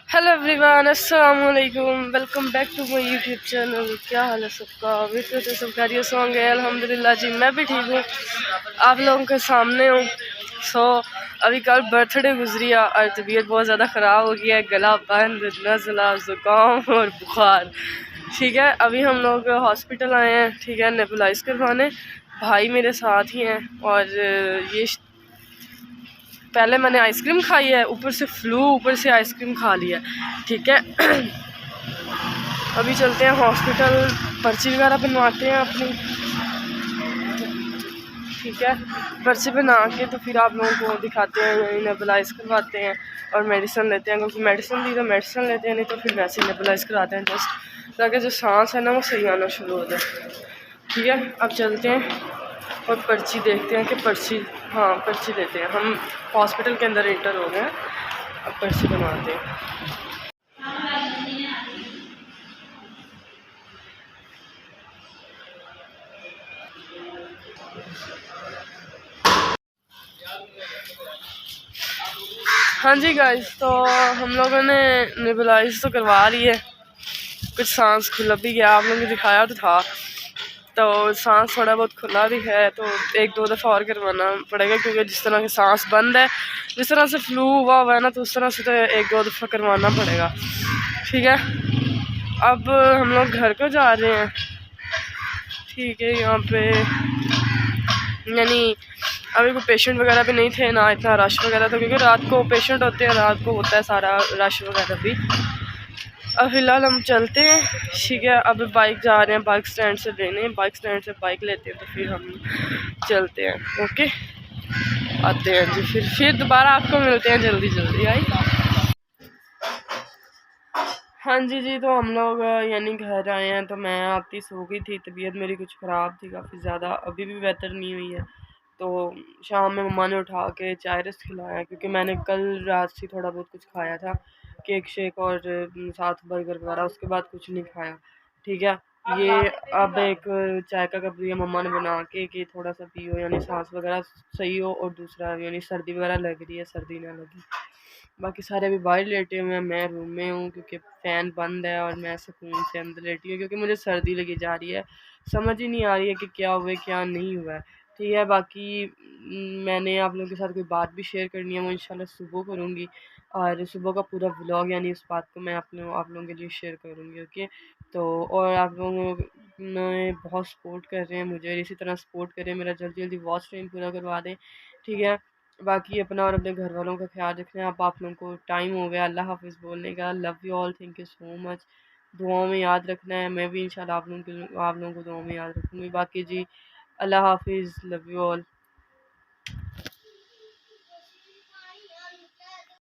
Hello everyone, अस्सलाम वालेकुम। Welcome back to my YouTube channel. क्या हाल है सबका? विश्व से सब खैरियत से होंगे अल्हम्दुलिल्लाह जी। मैं भी ठीक हूँ, आप लोगों के सामने हूँ। अभी कल बर्थडे गुजरी है और तबीयत बहुत ज़्यादा ख़राब हो गई है, गला बंद, नज़ला, ज़ुकाम और बुखार। ठीक है, अभी हम लोग हॉस्पिटल आए हैं, ठीक है, नेबुलाइज करवाने। भाई मेरे साथ ही हैं और ये पहले मैंने आइसक्रीम खाई है, ऊपर से फ्लू, ऊपर से आइसक्रीम खा लिया। ठीक है, अभी चलते हैं हॉस्पिटल, पर्ची वगैरह बनवाते हैं अपनी। ठीक है, पर्ची बना के तो फिर आप लोगों को दिखाते हैं, नेबुलाइज करवाते हैं और मेडिसिन लेते हैं। क्योंकि मेडिसिन दी तो मेडिसिन लेते हैं, नहीं तो फिर वैसे नेबुलाइज कराते हैं जस्ट, ताकि जो सांस है ना वो सही आना शुरू हो जाए। ठीक है, अब चलते हैं और पर्ची देखते हैं कि पर्ची, हाँ पर्ची लेते हैं। हम हॉस्पिटल के अंदर एंटर हो गए हैं, अब पर्ची बनवाते हैं। हाँ जी गाइस, तो हम लोगों ने नेबुलाइज तो करवा ली है, कुछ सांस खुला भी गया, आप लोगों ने दिखाया तो था। तो सांस थोड़ा बहुत खुला भी है, तो एक दो दफ़ा और करवाना पड़ेगा, क्योंकि जिस तरह की सांस बंद है, जिस तरह से फ्लू हुआ है ना, तो उस तरह से तो एक दो दफ़ा करवाना पड़ेगा। ठीक है, अब हम लोग घर को जा रहे हैं। ठीक है, यहाँ पे यानी अभी कोई पेशेंट वगैरह भी नहीं थे, ना इतना रश वगैरह था, क्योंकि रात को पेशेंट होते हैं, रात को होता है सारा रश वगैरह भी। अब फिलहाल हम चलते हैं। ठीक है, अब बाइक जा रहे हैं बाइक स्टैंड से लेने, बाइक स्टैंड से बाइक लेते हैं, तो फिर हम चलते हैं। ओके, आते हैं जी, फिर दोबारा आपको मिलते हैं जल्दी जल्दी। आई हाँ जी जी, तो हम लोग यानी घर आए हैं, तो मैं आती सो गई थी, तबीयत मेरी कुछ ख़राब थी काफ़ी ज़्यादा, अभी भी बेहतर नहीं हुई है। तो शाम में मम्मा ने उठा के चाय रस खिलाया, क्योंकि मैंने कल रात से थोड़ा बहुत कुछ खाया था, केक शेक और साथ बर्गर वगैरह, उसके बाद कुछ नहीं खाया। ठीक है, ये अब एक चाय का कप दिया मम्मा ने बना के कि थोड़ा सा पियो, यानी सांस वगैरह सही हो, और दूसरा यानी सर्दी वगैरह लग रही है, सर्दी ना लगी। बाकी सारे अभी बाहर लेटे हुए हैं, मैं रूम में हूँ, क्योंकि फ़ैन बंद है और मैं सुकून से अंदर लेटी हूँ, क्योंकि मुझे सर्दी लगी जा रही है। समझ ही नहीं आ रही है कि क्या हुआ है क्या नहीं हुआ है। ठीक है, बाकी मैंने आप लोगों के साथ कोई बात भी शेयर करनी है, वो इंशाल्लाह सुबह करूँगी, और सुबह का पूरा व्लॉग यानी उस बात को मैं आप लोगों के लिए शेयर करूँगी। ओके, तो और आप लोगों ने बहुत सपोर्ट कर रहे हैं मुझे, इसी तरह सपोर्ट करें, मेरा जल्दी जल्दी वॉच टाइम पूरा करवा दें। ठीक है, बाकी अपना और अपने घर वालों का ख्याल रखना है। अब आप लोगों को टाइम हो गया अल्लाह हाफ़िज़ बोलने का। Love you all, thank you so much. दुआओं में याद रखना है, मैं भी इंशाल्लाह आप लोगों को दुआओं में याद रखूँगी। बाकी जी, अल्लाह हाफ़िज़, लव यू ऑल।